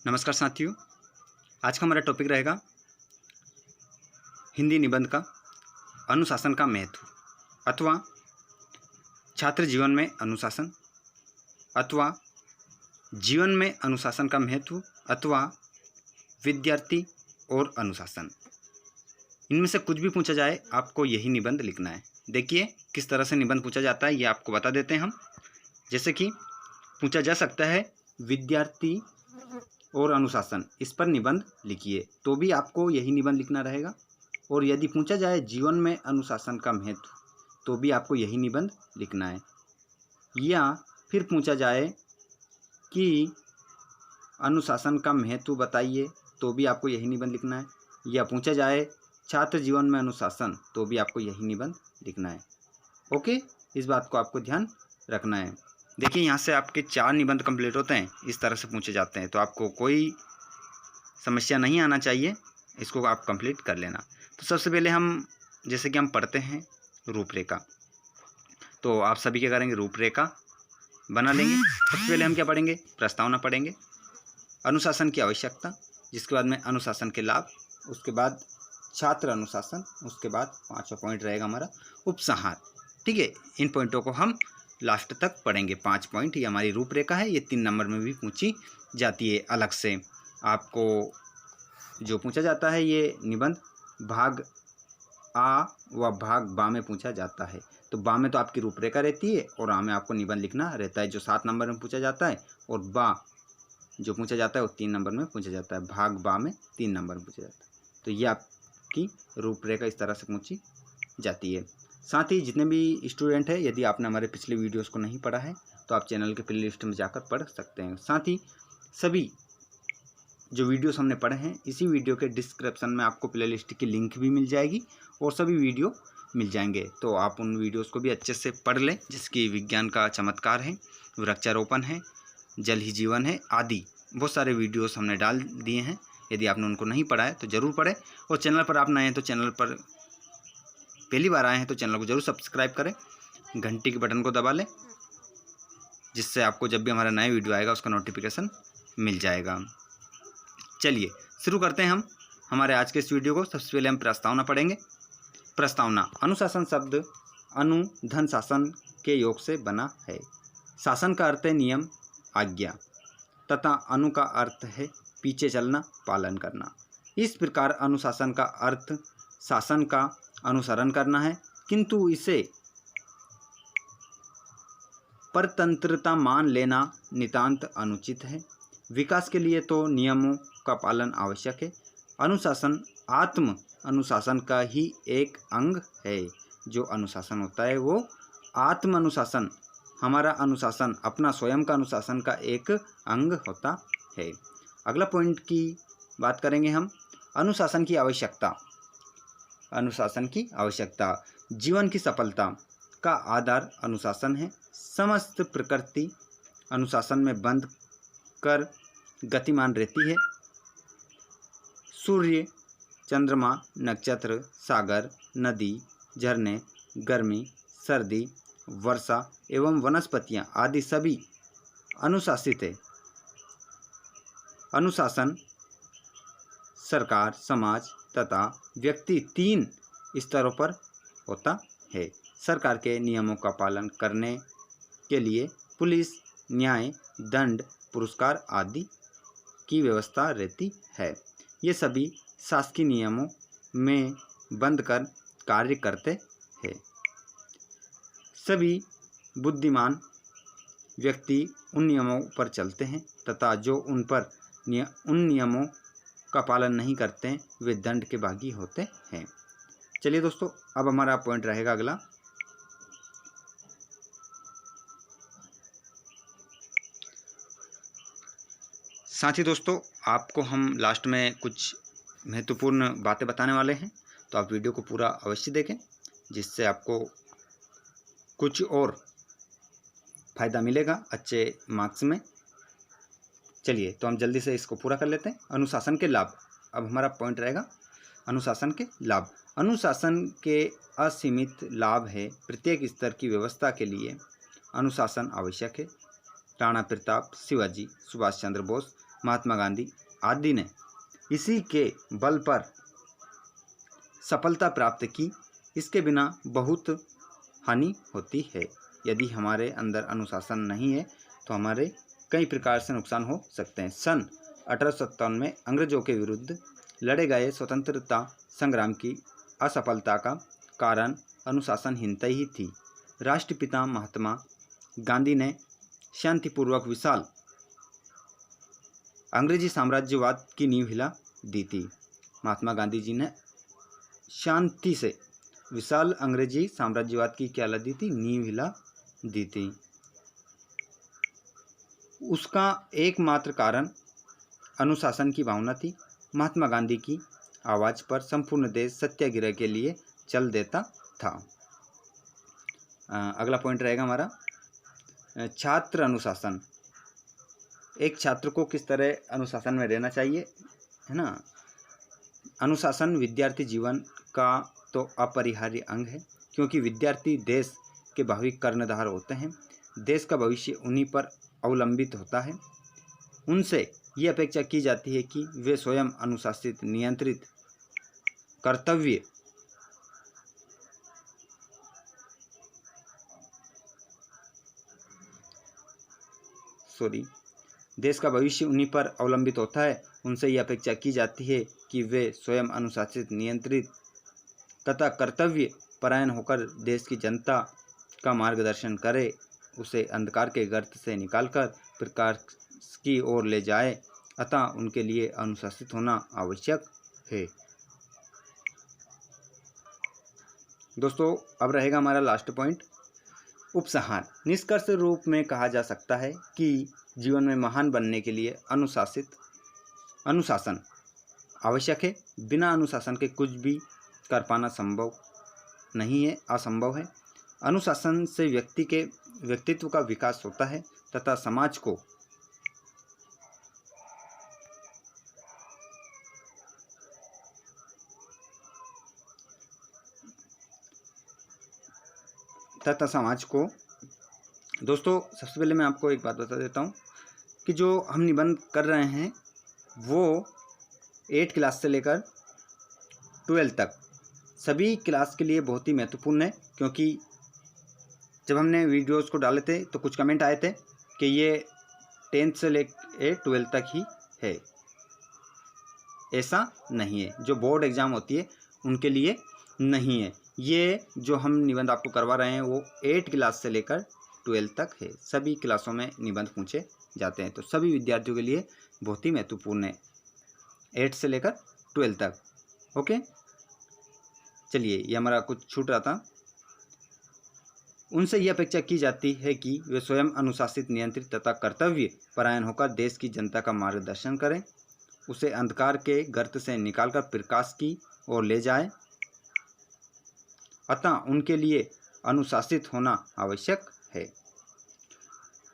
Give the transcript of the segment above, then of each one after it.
नमस्कार साथियों, आज का हमारा टॉपिक रहेगा हिंदी निबंध का अनुशासन का महत्व अथवा छात्र जीवन में अनुशासन अथवा जीवन में अनुशासन का महत्व अथवा विद्यार्थी और अनुशासन। इनमें से कुछ भी पूछा जाए आपको यही निबंध लिखना है। देखिए किस तरह से निबंध पूछा जाता है ये आपको बता देते हैं हम। जैसे कि पूछा जा सकता है विद्यार्थी और अनुशासन, इस पर निबंध लिखिए, तो भी आपको यही निबंध लिखना रहेगा। और यदि पूछा जाए जीवन में अनुशासन का महत्व, तो भी आपको यही निबंध लिखना है। या फिर पूछा जाए कि अनुशासन का महत्व बताइए, तो भी आपको यही निबंध लिखना है। या पूछा जाए छात्र जीवन में अनुशासन, तो भी आपको यही निबंध लिखना है। ओके, इस बात को आपको ध्यान रखना है। देखिए यहाँ से आपके 4 निबंध कंप्लीट होते हैं, इस तरह से पूछे जाते हैं, तो आपको कोई समस्या नहीं आना चाहिए, इसको आप कंप्लीट कर लेना। तो सबसे पहले हम जैसे कि हम पढ़ते हैं रूपरेखा, तो आप सभी क्या करेंगे, रूपरेखा बना लेंगे। सबसे पहले हम क्या पढ़ेंगे, प्रस्तावना पढ़ेंगे, अनुशासन की आवश्यकता, जिसके बाद में अनुशासन के लाभ, उसके बाद छात्र अनुशासन, उसके बाद 5वां पॉइंट रहेगा हमारा उपसंहार। ठीक है, इन पॉइंटों को हम लास्ट तक पढ़ेंगे। 5 पॉइंट ये हमारी रूपरेखा है, ये 3 नंबर में भी पूछी जाती है अलग से। आपको जो पूछा जाता है ये निबंध भाग आ व भाग बा में पूछा जाता है। तो बा में तो आपकी रूपरेखा रहती है और आ में आपको निबंध लिखना रहता है, जो 7 नंबर में पूछा जाता है। और बा जो पूछा जाता है वो 3 नंबर में पूछा जाता है। भाग बा में 3 नंबर में पूछा जाता है। तो ये आपकी रूपरेखा इस तरह से पूछी जाती है। साथ ही जितने भी स्टूडेंट हैं, यदि आपने हमारे पिछले वीडियोस को नहीं पढ़ा है तो आप चैनल के प्ले लिस्ट में जाकर पढ़ सकते हैं। साथ ही सभी जो वीडियोस हमने पढ़े हैं, इसी वीडियो के डिस्क्रिप्शन में आपको प्ले लिस्ट की लिंक भी मिल जाएगी और सभी वीडियो मिल जाएंगे। तो आप उन वीडियोस को भी अच्छे से पढ़ लें, जिसकी विज्ञान का चमत्कार है, वृक्षारोपण है, जल ही जीवन है आदि बहुत सारे वीडियोस हमने डाल दिए हैं। यदि आपने उनको नहीं पढ़ा है तो ज़रूर पढ़ें। और चैनल पर आप नए हैं तो चैनल पर पहली बार आए हैं तो चैनल को जरूर सब्सक्राइब करें, घंटी के बटन को दबा लें, जिससे आपको जब भी हमारा नया वीडियो आएगा उसका नोटिफिकेशन मिल जाएगा। चलिए शुरू करते हैं हम हमारे आज के इस वीडियो को। सबसे पहले हम प्रस्तावना पढ़ेंगे। प्रस्तावना, अनुशासन शब्द अनु धन शासन के योग से बना है। शासन का अर्थ है नियम, आज्ञा, तथा अनु का अर्थ है पीछे चलना, पालन करना। इस प्रकार अनुशासन का अर्थ शासन का अनुसरण करना है, किंतु इसे परतंत्रता मान लेना नितांत अनुचित है। विकास के लिए तो नियमों का पालन आवश्यक है। अनुशासन आत्म अनुशासन का ही एक अंग है। जो अनुशासन होता है वो आत्म अनुशासन, हमारा अनुशासन अपना स्वयं का अनुशासन का एक अंग होता है। अगला पॉइंट की बात करेंगे हम, अनुशासन की आवश्यकता। अनुशासन की आवश्यकता, जीवन की सफलता का आधार अनुशासन है। समस्त प्रकृति अनुशासन में बंध कर गतिमान रहती है। सूर्य, चंद्रमा, नक्षत्र, सागर, नदी, झरने, गर्मी, सर्दी, वर्षा एवं वनस्पतियां आदि सभी अनुशासित है। अनुशासन सरकार, समाज तथा व्यक्ति 3 स्तरों पर होता है। सरकार के नियमों का पालन करने के लिए पुलिस, न्याय, दंड, पुरस्कार आदि की व्यवस्था रहती है। ये सभी शासकीय नियमों में बंधकर कार्य करते हैं। सभी बुद्धिमान व्यक्ति उन नियमों पर चलते हैं तथा जो उन नियमों का पालन नहीं करते हैं वे दंड के भागी होते हैं। चलिए दोस्तों, अब हमारा पॉइंट रहेगा अगला, साथ ही दोस्तों आपको हम लास्ट में कुछ महत्वपूर्ण बातें बताने वाले हैं, तो आप वीडियो को पूरा अवश्य देखें, जिससे आपको कुछ और फ़ायदा मिलेगा अच्छे मार्क्स में। चलिए तो हम जल्दी से इसको पूरा कर लेते हैं। अनुशासन के लाभ, अब हमारा पॉइंट रहेगा अनुशासन के लाभ। अनुशासन के असीमित लाभ है। प्रत्येक स्तर की व्यवस्था के लिए अनुशासन आवश्यक है। राणा प्रताप, शिवाजी, सुभाष चंद्र बोस, महात्मा गांधी आदि ने इसी के बल पर सफलता प्राप्त की। इसके बिना बहुत हानि होती है। यदि हमारे अंदर अनुशासन नहीं है तो हमारे कई प्रकार से नुकसान हो सकते हैं। सन 1857 में अंग्रेजों के विरुद्ध लड़े गए स्वतंत्रता संग्राम की असफलता का कारण अनुशासनहीनता ही थी। राष्ट्रपिता महात्मा गांधी ने शांतिपूर्वक विशाल अंग्रेजी साम्राज्यवाद की नींव हिला दी थी। महात्मा गांधी जी ने शांति से विशाल अंग्रेजी साम्राज्यवाद की क्या ला दी थी? नींव हिला दी थी। उसका एकमात्र कारण अनुशासन की भावना थी। महात्मा गांधी की आवाज़ पर संपूर्ण देश सत्याग्रह के लिए चल देता था। अगला पॉइंट रहेगा हमारा छात्र अनुशासन। एक छात्र को किस तरह अनुशासन में रहना चाहिए, है ना। अनुशासन विद्यार्थी जीवन का तो अपरिहार्य अंग है, क्योंकि विद्यार्थी देश के भावी कर्णधार होते हैं। देश का भविष्य उन्हीं पर अवलंबित होता है। उनसे ये अपेक्षा की जाती है कि वे स्वयं अनुशासित, नियंत्रित, कर्तव्य देश का भविष्य उन्हीं पर अवलंबित होता है। उनसे यह अपेक्षा की जाती है कि वे स्वयं अनुशासित, नियंत्रित तथा कर्तव्य परायण होकर देश की जनता का मार्गदर्शन करे, उसे अंधकार के गर्त से निकालकर प्रकाश की ओर ले जाए। अतः उनके लिए अनुशासित होना आवश्यक है। दोस्तों, अब रहेगा हमारा लास्ट पॉइंट, उपसंहार। निष्कर्ष रूप में कहा जा सकता है कि जीवन में महान बनने के लिए अनुशासन आवश्यक है। बिना अनुशासन के कुछ भी कर पाना संभव नहीं है, असंभव है। अनुशासन से व्यक्ति के व्यक्तित्व का विकास होता है तथा समाज को दोस्तों, सबसे पहले मैं आपको एक बात बता देता हूँ कि जो हम निबंध कर रहे हैं वो 8 क्लास से लेकर 12 तक सभी क्लास के लिए बहुत ही महत्वपूर्ण है। क्योंकि जब हमने वीडियोस को डाले थे तो कुछ कमेंट आए थे कि ये 10th से लेकर 12 तक ही है। ऐसा नहीं है। जो बोर्ड एग्ज़ाम होती है उनके लिए नहीं है। ये जो हम निबंध आपको करवा रहे हैं वो 8 क्लास से लेकर 12 तक है। सभी क्लासों में निबंध पूछे जाते हैं, तो सभी विद्यार्थियों के लिए बहुत ही महत्वपूर्ण है, 8 से लेकर 12 तक। ओके, चलिए, ये हमारा कुछ छूट रहा था। उनसे यह अपेक्षा की जाती है कि वे स्वयं अनुशासित, नियंत्रित तथा कर्तव्य परायण होकर देश की जनता का मार्गदर्शन करें, उसे अंधकार के गर्त से निकालकर प्रकाश की ओर ले जाए। अतः उनके लिए अनुशासित होना आवश्यक है।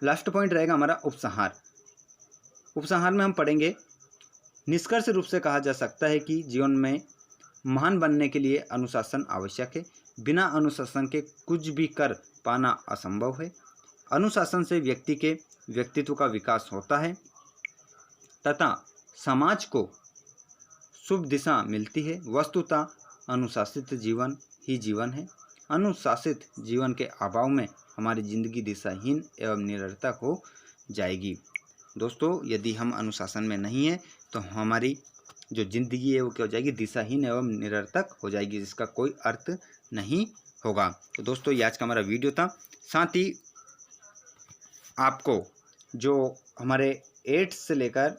लास्ट पॉइंट रहेगा हमारा उपसंहार। उपसंहार में हम पढ़ेंगे, निष्कर्ष रूप से कहा जा सकता है कि जीवन में महान बनने के लिए अनुशासन आवश्यक है। बिना अनुशासन के कुछ भी कर पाना असंभव है। अनुशासन से व्यक्ति के व्यक्तित्व का विकास होता है तथा समाज को शुभ दिशा मिलती है। वस्तुतः अनुशासित जीवन ही जीवन है। अनुशासित जीवन के अभाव में हमारी जिंदगी दिशाहीन एवं निरर्थक हो जाएगी। दोस्तों, यदि हम अनुशासन में नहीं हैं तो हमारी जो ज़िंदगी है वो क्या हो जाएगी? दिशाहीन एवं निरर्थक हो जाएगी, जिसका कोई अर्थ नहीं होगा। तो दोस्तों, ये आज का हमारा वीडियो था। साथ ही आपको जो हमारे 8 से लेकर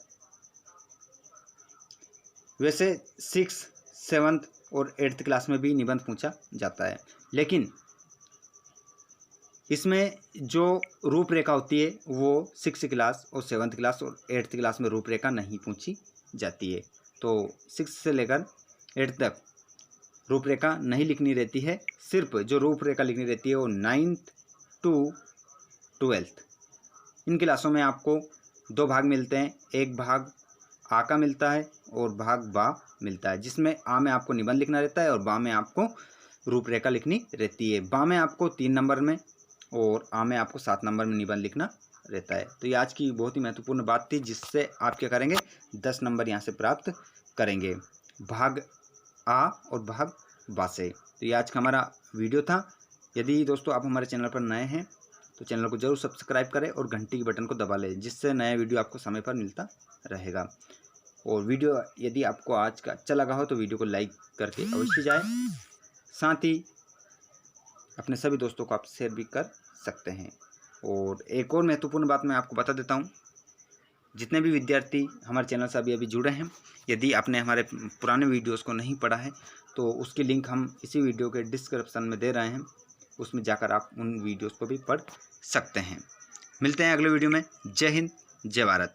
वैसे 6, 7 और 8th क्लास में भी निबंध पूछा जाता है, लेकिन इसमें जो रूपरेखा होती है वो 6th क्लास और 7th क्लास और 8th क्लास में रूपरेखा नहीं पूछी जाती है। तो 6 से लेकर 8 तक रूपरेखा नहीं लिखनी रहती है। सिर्फ जो रूपरेखा लिखनी रहती है वो 9th to 12th। इन क्लासों में आपको 2 भाग मिलते हैं। एक भाग आ का मिलता है और भाग बा मिलता है, जिसमें आ में आपको निबंध लिखना रहता है और बा में आपको रूपरेखा लिखनी रहती है। बा में आपको 3 नंबर में और आ में आपको 7 नंबर में निबंध लिखना रहता है। तो ये आज की बहुत ही महत्वपूर्ण बात थी, जिससे आप क्या करेंगे, 10 नंबर यहाँ से प्राप्त करेंगे, भाग आ और भाग बा से। तो ये आज का हमारा वीडियो था। यदि दोस्तों आप हमारे चैनल पर नए हैं तो चैनल को जरूर सब्सक्राइब करें और घंटी के बटन को दबा लें, जिससे नया वीडियो आपको समय पर मिलता रहेगा। और वीडियो यदि आपको आज का अच्छा लगा हो तो वीडियो को लाइक करके अवश्य जाए, साथ ही अपने सभी दोस्तों को आप शेयर भी कर सकते हैं। और एक और महत्वपूर्ण बात मैं आपको बता देता हूँ, जितने भी विद्यार्थी हमारे चैनल से अभी जुड़े हैं, यदि आपने हमारे पुराने वीडियोस को नहीं पढ़ा है तो उसकी लिंक हम इसी वीडियो के डिस्क्रिप्शन में दे रहे हैं, उसमें जाकर आप उन वीडियोस को भी पढ़ सकते हैं। मिलते हैं अगले वीडियो में। जय हिंद, जय भारत।